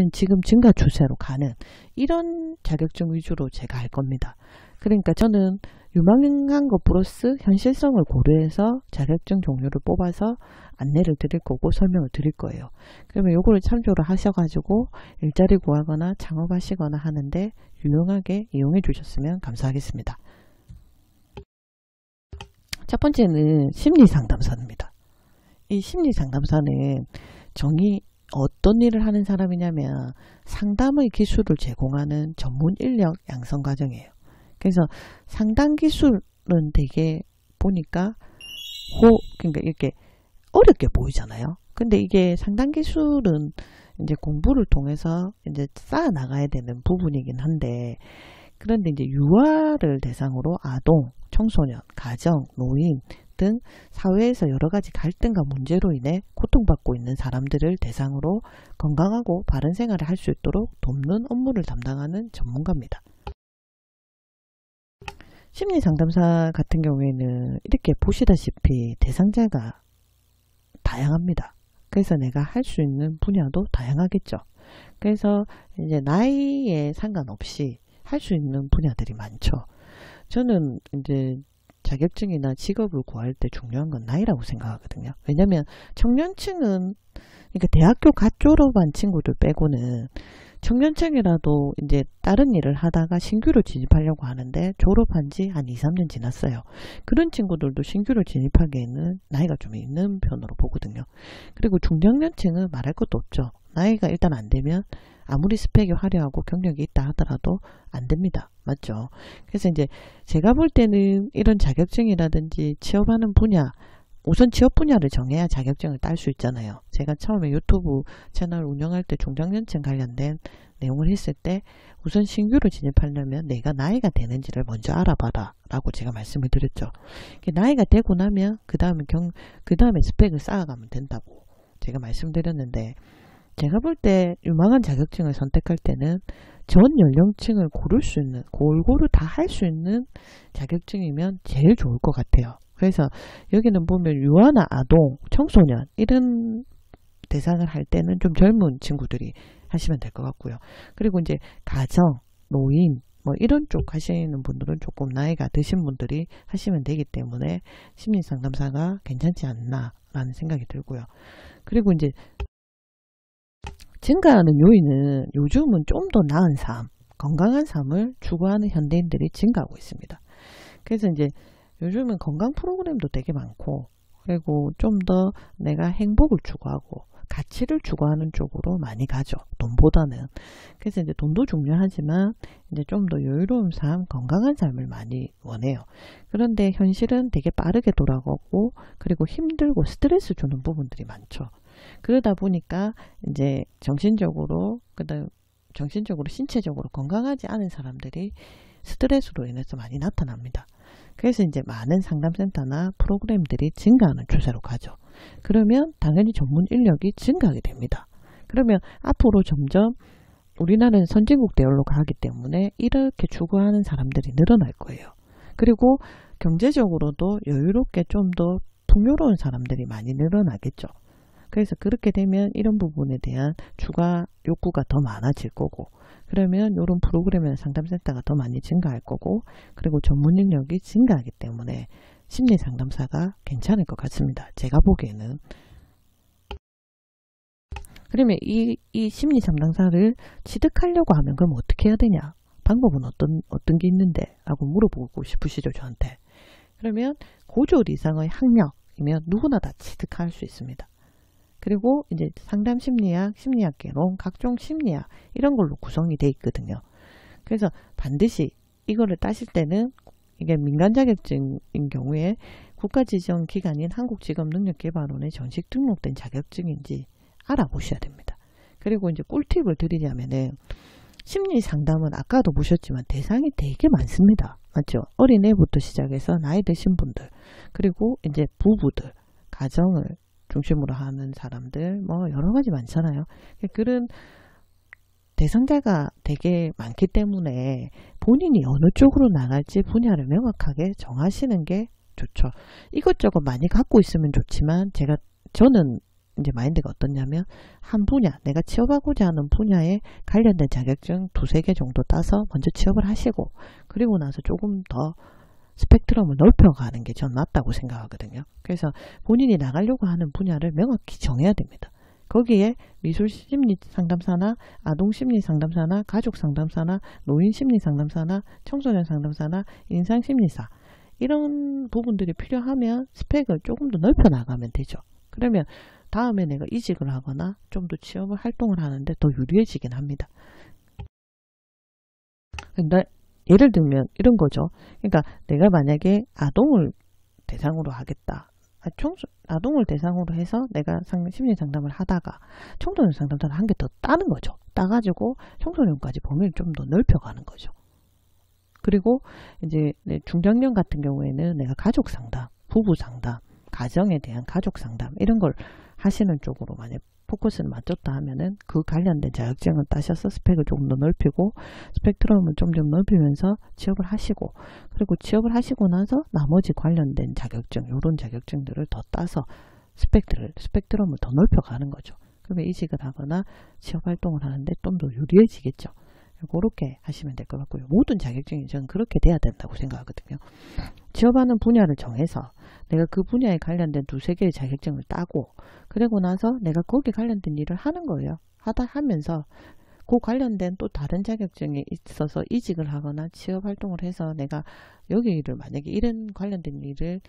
아니면 지금 증가 추세로 가는 이런 자격증 위주로 제가 할 겁니다. 그러니까 저는 유망한 것 플러스 현실성을 고려해서 자격증 종류를 뽑아서 안내를 드릴 거고 설명을 드릴 거예요. 그러면 요거를 참조를 하셔가지고 일자리 구하거나 창업하시거나 하는데 유용하게 이용해 주셨으면 감사하겠습니다. 첫 번째는 심리상담사입니다. 이 심리상담사는 어떤 일을 하는 사람이냐면 상담의 기술을 제공하는 전문 인력 양성 과정이에요. 그래서 상담 기술은 되게 보니까 그러니까 이렇게 어렵게 보이잖아요. 근데 이게 상담 기술은 이제 공부를 통해서 이제 쌓아 나가야 되는 부분이긴 한데, 그런데 이제 유아를 대상으로 아동, 청소년, 가정, 노인 등 사회에서 여러 가지 갈등과 문제로 인해 고통받고 있는 사람들을 대상으로 건강하고 바른 생활을 할 수 있도록 돕는 업무를 담당하는 전문가입니다. 심리상담사 같은 경우에는 이렇게 보시다시피 대상자가 다양합니다. 그래서 내가 할 수 있는 분야도 다양하겠죠. 그래서 이제 나이에 상관없이 할 수 있는 분야들이 많죠. 저는 이제 자격증이나 직업을 구할 때 중요한 건 나이라고 생각하거든요. 왜냐면 청년층은, 그러니까 대학교 갓 졸업한 친구들 빼고는 청년층이라도 이제 다른 일을 하다가 신규로 진입하려고 하는데 졸업한 지 한 2, 3년 지났어요. 그런 친구들도 신규로 진입하기에는 나이가 좀 있는 편으로 보거든요. 그리고 중장년층은 말할 것도 없죠. 나이가 일단 안 되면 아무리 스펙이 화려하고 경력이 있다 하더라도 안 됩니다. 맞죠? 그래서 이제 제가 볼 때는 이런 자격증이라든지 취업하는 분야, 우선 취업 분야를 정해야 자격증을 딸 수 있잖아요. 제가 처음에 유튜브 채널 운영할 때 중장년층 관련된 내용을 했을 때 우선 신규로 진입하려면 내가 나이가 되는지를 먼저 알아봐라 라고 제가 말씀을 드렸죠. 나이가 되고 나면 그 다음에 스펙을 쌓아가면 된다고 제가 말씀드렸는데, 제가 볼 때 유망한 자격증을 선택할 때는 전 연령층을 고를 수 있는, 골고루 다 할 수 있는 자격증이면 제일 좋을 것 같아요. 그래서 여기는 보면 유아나 아동, 청소년 이런 대상을 할 때는 좀 젊은 친구들이 하시면 될 것 같고요. 그리고 이제 가정, 노인 뭐 이런 쪽 하시는 분들은 조금 나이가 드신 분들이 하시면 되기 때문에 심리상담사가 괜찮지 않나 라는 생각이 들고요. 그리고 이제 증가하는 요인은 요즘은 좀 더 나은 삶, 건강한 삶을 추구하는 현대인들이 증가하고 있습니다. 그래서 이제 요즘은 건강 프로그램도 되게 많고, 그리고 좀 더 내가 행복을 추구하고 가치를 추구하는 쪽으로 많이 가죠. 돈보다는. 그래서 이제 돈도 중요하지만 이제 좀 더 여유로운 삶, 건강한 삶을 많이 원해요. 그런데 현실은 되게 빠르게 돌아가고, 그리고 힘들고 스트레스 주는 부분들이 많죠. 그러다 보니까 이제 정신적으로, 신체적으로 건강하지 않은 사람들이 스트레스로 인해서 많이 나타납니다. 그래서 이제 많은 상담센터나 프로그램들이 증가하는 추세로 가죠. 그러면 당연히 전문 인력이 증가하게 됩니다. 그러면 앞으로 점점 우리나라는 선진국 대열로 가기 때문에 이렇게 추구하는 사람들이 늘어날 거예요. 그리고 경제적으로도 여유롭게 좀 더 풍요로운 사람들이 많이 늘어나겠죠. 그래서 그렇게 되면 이런 부분에 대한 추가 욕구가 더 많아질 거고, 그러면 이런 프로그램이나 상담센터가 더 많이 증가할 거고, 그리고 전문 인력이 증가하기 때문에 심리상담사가 괜찮을 것 같습니다. 제가 보기에는. 그러면 이 심리상담사를 취득하려고 하면 그럼 어떻게 해야 되냐? 방법은 어떤 게 있는데? 라고 물어보고 싶으시죠, 저한테. 그러면 고졸 이상의 학력이면 누구나 다 취득할 수 있습니다. 그리고 이제 상담 심리학, 심리학 개론, 각종 심리학 이런 걸로 구성이 돼 있거든요. 그래서 반드시 이거를 따실 때는 이게 민간 자격증인 경우에 국가지정기관인 한국직업능력개발원에 정식 등록된 자격증인지 알아보셔야 됩니다. 그리고 이제 꿀팁을 드리자면은 심리 상담은 아까도 보셨지만 대상이 되게 많습니다. 맞죠? 어린애부터 시작해서 나이 드신 분들, 그리고 이제 부부들, 가정을 중심으로 하는 사람들, 뭐 여러 가지 많잖아요. 그런 대상자가 되게 많기 때문에 본인이 어느 쪽으로 나갈지 분야를 명확하게 정하시는 게 좋죠. 이것저것 많이 갖고 있으면 좋지만 저는 이제 마인드가 어떻냐면 한 분야, 내가 취업하고자 하는 분야에 관련된 자격증 2-3개 정도 따서 먼저 취업을 하시고 그리고 나서 조금 더 스펙트럼을 넓혀가는 게 전 맞다고 생각하거든요. 그래서 본인이 나가려고 하는 분야를 명확히 정해야 됩니다. 거기에 미술심리상담사나 아동심리상담사나 가족상담사나 노인심리상담사나 청소년상담사나 인상심리사 이런 부분들이 필요하면 스펙을 조금 더 넓혀 나가면 되죠. 그러면 다음에 내가 이직을 하거나 좀 더 취업을 활동을 하는데 더 유리해지긴 합니다. 근데 예를 들면 이런 거죠. 그러니까 내가 만약에 아동을 대상으로 하겠다. 아동을 대상으로 해서 내가 심리 상담을 하다가 청소년 상담사를 한 개 더 따는 거죠. 따가지고 청소년까지 범위를 좀 더 넓혀가는 거죠. 그리고 이제 중장년 같은 경우에는 내가 가족 상담, 부부 상담, 가정에 대한 가족 상담 이런 걸 하시는 쪽으로 만약 포커스를 맞췄다 하면은 그 관련된 자격증을 따셔서 스펙을 조금 더 넓히고 스펙트럼을 좀 넓히면서 취업을 하시고 그리고 취업을 하시고 나서 나머지 관련된 자격증 이런 자격증들을 더 따서 스펙트럼을 더 넓혀가는 거죠. 그러면 이직을 하거나 취업 활동을 하는데 좀 더 유리해지겠죠. 그렇게 하시면 될 것 같고요. 모든 자격증이 저는 그렇게 돼야 된다고 생각하거든요. 취업하는 분야를 정해서 내가 그 분야에 관련된 2-3개의 자격증을 따고 그리고 나서 내가 거기에 관련된 일을 하는 거예요. 하면서 그 관련된 또 다른 자격증이 있어서 이직을 하거나 취업 활동을 해서 내가 여기 일을 만약에 이런 관련된 일을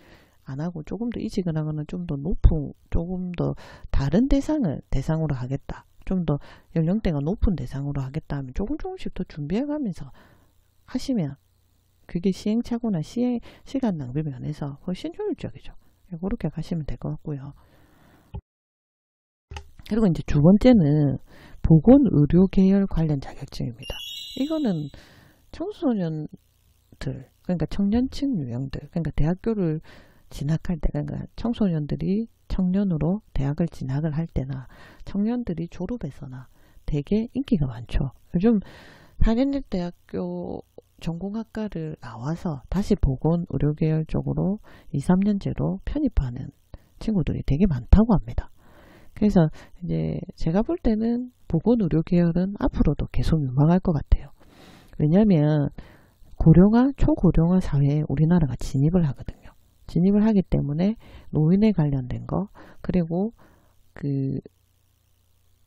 안 하고 조금 더 이직을 하거나 좀 더 높은 조금 더 다른 대상으로 하겠다. 좀 더 연령대가 높은 대상으로 하겠다 하면 조금씩 더 준비해 가면서 하시면 그게 시행착오나 시간 낭비 면에서 훨씬 효율적이죠. 그렇게 가시면 될 것 같고요. 그리고 이제 두 번째는 보건의료 계열 관련 자격증입니다. 이거는 청소년들, 그러니까 청년층 유형들, 그러니까 대학교를 진학할 때, 그러니까 청소년들이 청년으로 대학을 진학을 할 때나 청년들이 졸업해서나 되게 인기가 많죠. 요즘 4년제 대학교 전공학과를 나와서 다시 보건의료 계열 쪽으로 2-3년제로 편입하는 친구들이 되게 많다고 합니다. 그래서 이제 제가 볼 때는 보건의료 계열은 앞으로도 계속 유망할 것 같아요. 왜냐하면 고령화, 초고령화 사회에 우리나라가 진입을 하거든요. 진입을 하기 때문에 노인에 관련된 거 그리고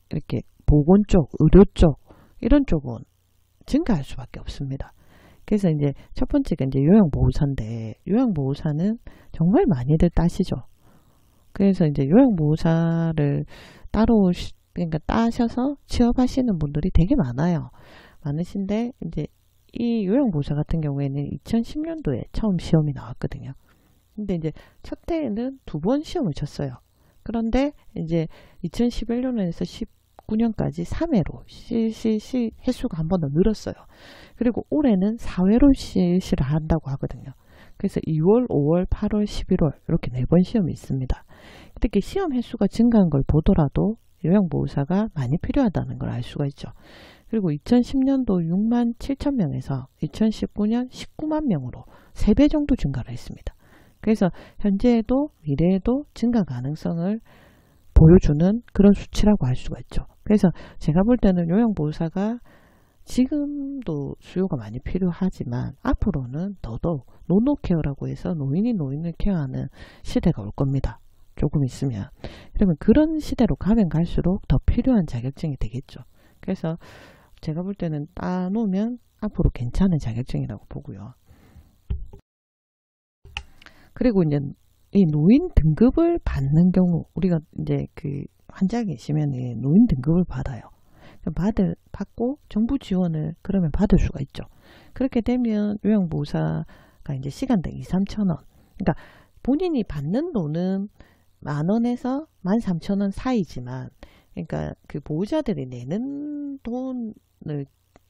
이렇게 보건 쪽, 의료 쪽 이런 쪽은 증가할 수밖에 없습니다. 그래서 이제 첫 번째가 이제 요양보호사인데 요양보호사는 정말 많이들 따시죠. 그래서 이제 요양보호사를 따로 그러니까 따셔서 취업하시는 분들이 되게 많으신데 이제 이 요양보호사 같은 경우에는 2010년도에 처음 시험이 나왔거든요. 근데 이제 첫 해에는 2번 시험을 쳤어요. 그런데 이제 2011년에서 19년까지 3회로 실시 횟수가 한 번 더 늘었어요. 그리고 올해는 4회로 실시를 한다고 하거든요. 그래서 2월, 5월, 8월, 11월 이렇게 4번 시험이 있습니다. 이렇게 시험 횟수가 증가한 걸 보더라도 요양보호사가 많이 필요하다는 걸 알 수가 있죠. 그리고 2010년도 6만 7천 명에서 2019년 19만 명으로 3배 정도 증가를 했습니다. 그래서 현재에도 미래에도 증가 가능성을 보여주는 그런 수치라고 할 수가 있죠. 그래서 제가 볼 때는 요양보호사가 지금도 수요가 많이 필요하지만 앞으로는 더더욱 노노케어라고 해서 노인이 노인을 케어하는 시대가 올 겁니다. 조금 있으면. 그러면 그런 시대로 가면 갈수록 더 필요한 자격증이 되겠죠. 그래서 제가 볼 때는 따놓으면 앞으로 괜찮은 자격증이라고 보고요. 그리고 이제 이 노인 등급을 받는 경우 우리가 이제 그 환자 계시면 노인 등급을 받아요. 받고 정부 지원을 그러면 받을 수가 있죠. 그렇게 되면 요양보호사가 이제 시간당 2-3천 원. 그러니까 본인이 받는 돈은 10,000원에서 13,000원 사이지만, 그러니까 그 보호자들이 내는 돈을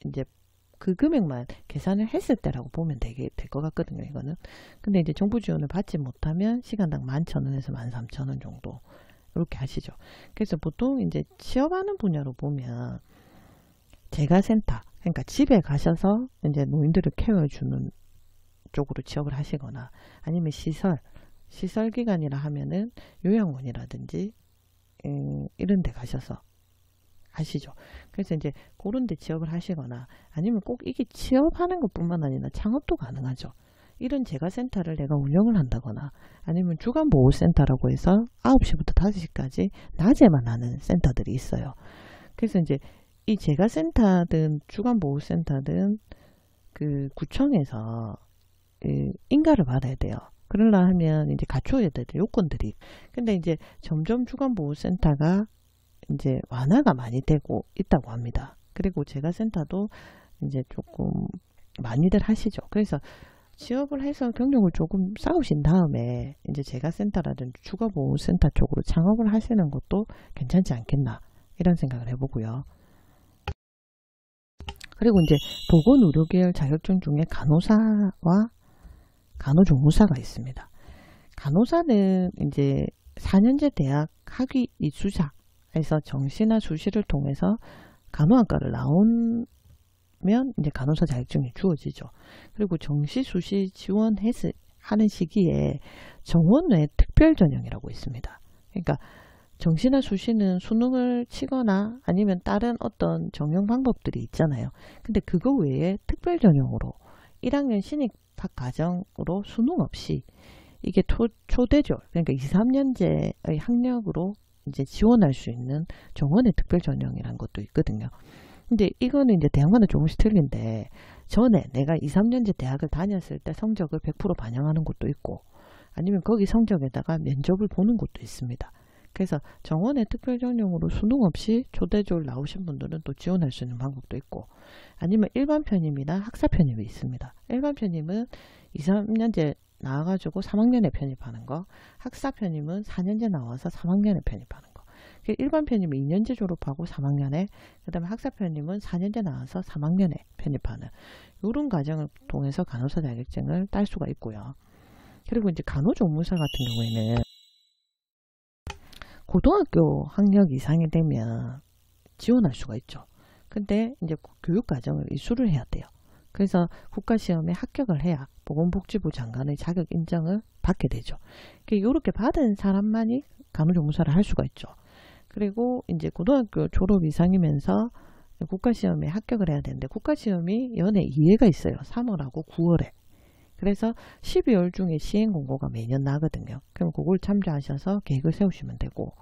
이제 그 금액만 계산을 했을 때라고 보면 될 것 같거든요, 이거는. 근데 이제 정부 지원을 받지 못하면 시간당 11,000원에서 13,000원 정도 이렇게 하시죠. 그래서 보통 이제 취업하는 분야로 보면 재가센터, 그러니까 집에 가셔서 이제 노인들을 케어해주는 쪽으로 취업을 하시거나 아니면 시설기관이라 하면은 요양원이라든지 이런 데 가셔서 하시죠. 그래서 이제 그런 데 취업을 하시거나 아니면 꼭 이게 취업하는 것뿐만 아니라 창업도 가능하죠. 이런 재가센터를 내가 운영을 한다거나 아니면 주간보호센터라고 해서 9시부터 5시까지 낮에만 하는 센터들이 있어요. 그래서 이제 이 재가센터든 주간보호센터든 그 구청에서 인가를 받아야 돼요. 그러려 하면 이제 갖춰야 될 요건들이. 근데 이제 점점 주간보호센터가 이제 완화가 많이 되고 있다고 합니다. 그리고 재가센터도 이제 조금 많이들 하시죠. 그래서 취업을 해서 경력을 조금 쌓으신 다음에 이제 재가센터라든지 주거보호센터 쪽으로 창업을 하시는 것도 괜찮지 않겠나 이런 생각을 해보고요. 그리고 이제 보건의료계열 자격증 중에 간호사와 간호조무사가 있습니다. 간호사는 이제 4년제 대학 학위 이수자에서 정시나 수시를 통해서 간호학과를 나오면 이제 간호사 자격증이 주어지죠. 그리고 정시, 수시 지원해서 하는 시기에 정원 외 특별전형이라고 있습니다. 그러니까 정시나 수시는 수능을 치거나 아니면 다른 어떤 정형 방법들이 있잖아요. 근데 그거 외에 특별전형으로 1학년 신입학 과정으로 수능 없이 이게 초대졸, 그러니까 2, 3년제의 학력으로 이제 지원할 수 있는 정원의 특별전형이라는 것도 있거든요. 근데 이거는 이제 대학마다 조금씩 틀린데 전에 내가 2, 3년제 대학을 다녔을 때 성적을 100% 반영하는 곳도 있고 아니면 거기 성적에다가 면접을 보는 곳도 있습니다. 그래서 정원의 특별전형으로 수능 없이 초대졸 나오신 분들은 또 지원할 수 있는 방법도 있고 아니면 일반 편입이나 학사 편입이 있습니다. 일반 편입은 2, 3년제 나와가지고 3학년에 편입하는 거, 학사 편입은 4년제 나와서 3학년에 편입하는 거. 일반 편입은 2년제 졸업하고 3학년에, 그 다음에 학사 편입은 4년제 나와서 3학년에 편입하는 이런 과정을 통해서 간호사 자격증을 딸 수가 있고요. 그리고 이제 간호조무사 같은 경우에는 고등학교 학력 이상이 되면 지원할 수가 있죠. 근데 이제 교육과정을 이수를 해야 돼요. 그래서 국가시험에 합격을 해야 보건복지부 장관의 자격 인정을 받게 되죠. 이렇게 받은 사람만이 간호조무사를 할 수가 있죠. 그리고 이제 고등학교 졸업 이상이면서 국가시험에 합격을 해야 되는데 국가시험이 연에 2회가 있어요. 3월하고 9월에. 그래서 12월 중에 시행공고가 매년 나거든요. 그럼 그걸 참조하셔서 계획을 세우시면 되고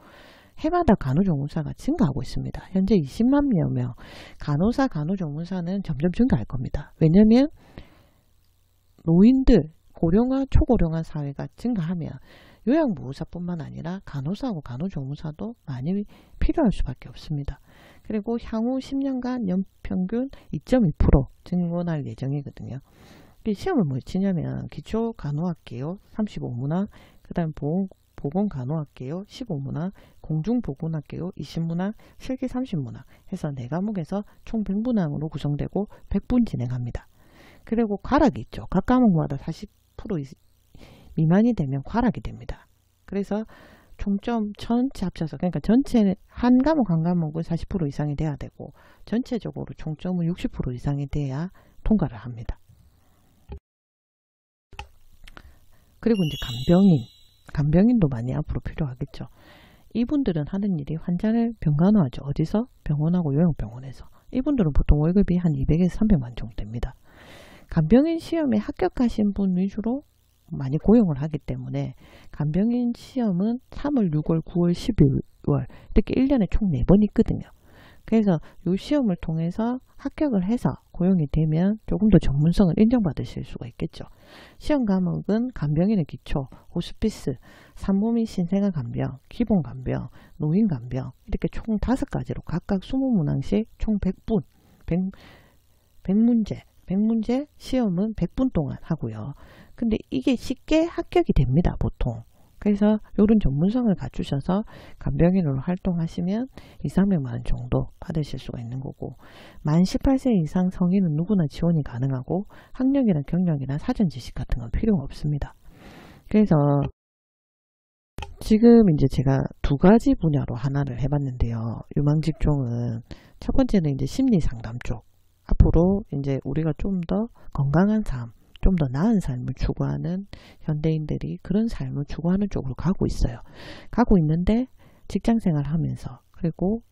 해마다 간호조무사가 증가하고 있습니다. 현재 20만여 명 간호사, 간호조무사는 점점 증가할 겁니다. 왜냐하면 노인들, 고령화, 초고령화 사회가 증가하면 요양보호사뿐만 아니라 간호사하고 간호조무사도 많이 필요할 수밖에 없습니다. 그리고 향후 10년간 연평균 2.2% 증원할 예정이거든요. 시험을 뭐 치냐면 기초간호학개요 35문항, 그 다음 보건간호학개요 15문항, 공중보건학개요 20문항, 실기 30문항 해서 4과목에서 총 100문항으로 구성되고 100분 진행합니다. 그리고 과락이 있죠. 각 과목마다 40% 미만이 되면 과락이 됩니다. 그래서 총점 전체 합쳐서 그러니까 전체 한 과목 한 과목은 40% 이상이 돼야 되고 전체적으로 총점은 60% 이상이 돼야 통과를 합니다. 그리고 이제 간병인도 많이 앞으로 필요하겠죠. 이분들은 하는 일이 환자를 병간호하죠. 어디서? 병원하고 요양병원에서. 이분들은 보통 월급이 한 200에서 300만 정도 됩니다. 간병인 시험에 합격하신 분 위주로 많이 고용을 하기 때문에 간병인 시험은 3월, 6월, 9월, 12월 이렇게 1년에 총 4번 있거든요. 그래서 이 시험을 통해서 합격을 해서 고용이 되면 조금 더 전문성을 인정받으실 수가 있겠죠. 시험 과목은 간병인의 기초, 호스피스, 산모민 신생아 간병, 기본 간병, 노인 간병 이렇게 총 5가지로 각각 20문항씩 총 100분, 100문제 시험은 100분 동안 하고요. 근데 이게 쉽게 합격이 됩니다, 보통. 그래서 이런 전문성을 갖추셔서 간병인으로 활동하시면 2, 300만원 정도 받으실 수가 있는 거고 만 18세 이상 성인은 누구나 지원이 가능하고 학력이나 경력이나 사전 지식 같은 건 필요가 없습니다. 그래서 지금 이제 제가 2가지 분야로 하나를 해봤는데요. 유망직종은 첫 번째는 이제 심리상담 쪽. 앞으로 이제 우리가 좀 더 건강한 삶, 좀 더 나은 삶을 추구하는 현대인들이 그런 삶을 추구하는 쪽으로 가고 있어요. 가고 있는데 직장 생활 하면서 그리고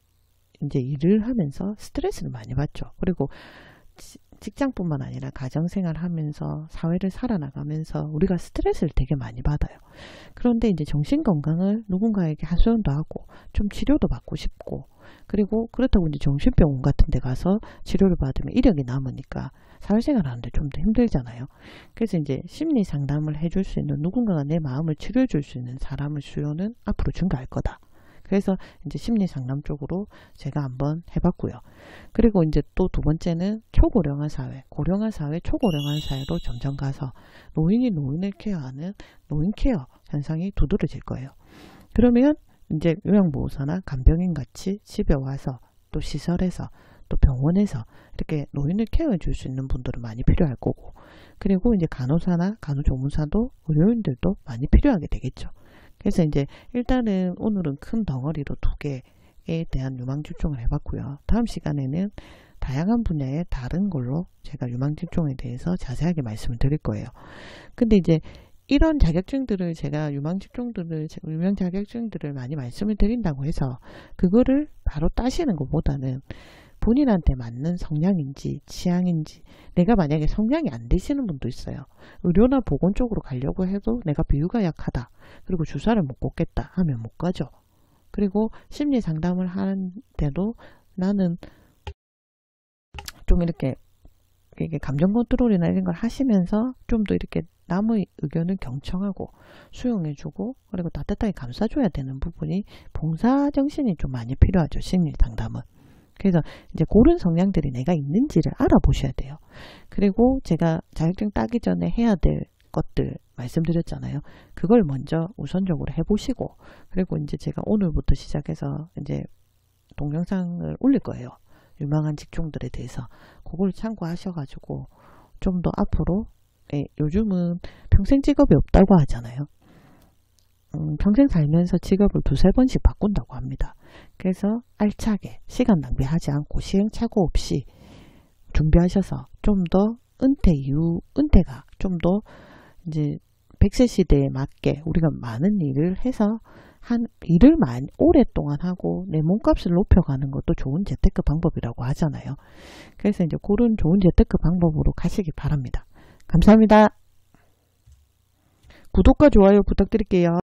이제 일을 하면서 스트레스를 많이 받죠. 그리고 직장뿐만 아니라 가정생활 하면서 사회를 살아나가면서 우리가 스트레스를 되게 많이 받아요. 그런데 이제 정신건강을 누군가에게 하소연도 하고 좀 치료도 받고 싶고 그리고 그렇다고 이제 정신병원 같은 데 가서 치료를 받으면 이력이 남으니까 사회생활 하는데 좀 더 힘들잖아요. 그래서 이제 심리 상담을 해줄 수 있는 누군가가 내 마음을 치료해 줄 수 있는 사람의 수요는 앞으로 증가할 거다. 그래서 이제 심리 상담 쪽으로 제가 한번 해봤고요. 그리고 이제 또 두 번째는 초고령화 사회, 고령화 사회, 초고령화 사회로 점점 가서 노인이 노인을 케어하는 노인 케어 현상이 두드러질 거예요. 그러면 이제 요양보호사나 간병인 같이 집에 와서 또 시설에서 또 병원에서 이렇게 노인을 케어해 줄 수 있는 분들은 많이 필요할 거고 그리고 이제 간호사나 간호조무사도 의료인들도 많이 필요하게 되겠죠. 그래서 이제 일단은 오늘은 큰 덩어리로 두 개에 대한 유망직종을 해봤고요. 다음 시간에는 다양한 분야의 다른 걸로 제가 유망직종에 대해서 자세하게 말씀을 드릴 거예요. 근데 이제 이런 자격증들을 제가 유명 자격증들을 많이 말씀을 드린다고 해서 그거를 바로 따시는 것보다는 본인한테 맞는 성향인지 취향인지 내가 만약에 성향이 안 되시는 분도 있어요. 의료나 보건 쪽으로 가려고 해도 내가 비위가 약하다. 그리고 주사를 못 꽂겠다 하면 못 가죠. 그리고 심리 상담을 하는데도 나는 좀 이렇게 감정 컨트롤이나 이런 걸 하시면서 좀 더 이렇게 남의 의견을 경청하고 수용해주고 그리고 따뜻하게 감싸줘야 되는 부분이 봉사정신이 좀 많이 필요하죠. 심리 상담은. 그래서 이제 그런 성향들이 내가 있는지를 알아보셔야 돼요. 그리고 제가 자격증 따기 전에 해야 될 것들 말씀드렸잖아요. 그걸 먼저 우선적으로 해보시고 그리고 이제 제가 오늘부터 시작해서 이제 동영상을 올릴 거예요. 유망한 직종들에 대해서 그걸 참고하셔가지고 좀 더 앞으로 요즘은 평생 직업이 없다고 하잖아요. 평생 살면서 직업을 두세 번씩 바꾼다고 합니다. 그래서 알차게 시간 낭비하지 않고 시행착오 없이 준비하셔서 좀 더 은퇴 이후 은퇴가 좀 더 이제 100세 시대에 맞게 우리가 많은 일을 해서 일을 오랫동안 하고 내 몸값을 높여가는 것도 좋은 재테크 방법이라고 하잖아요. 그래서 이제 그런 좋은 재테크 방법으로 가시기 바랍니다. 감사합니다. 구독과 좋아요 부탁드릴게요.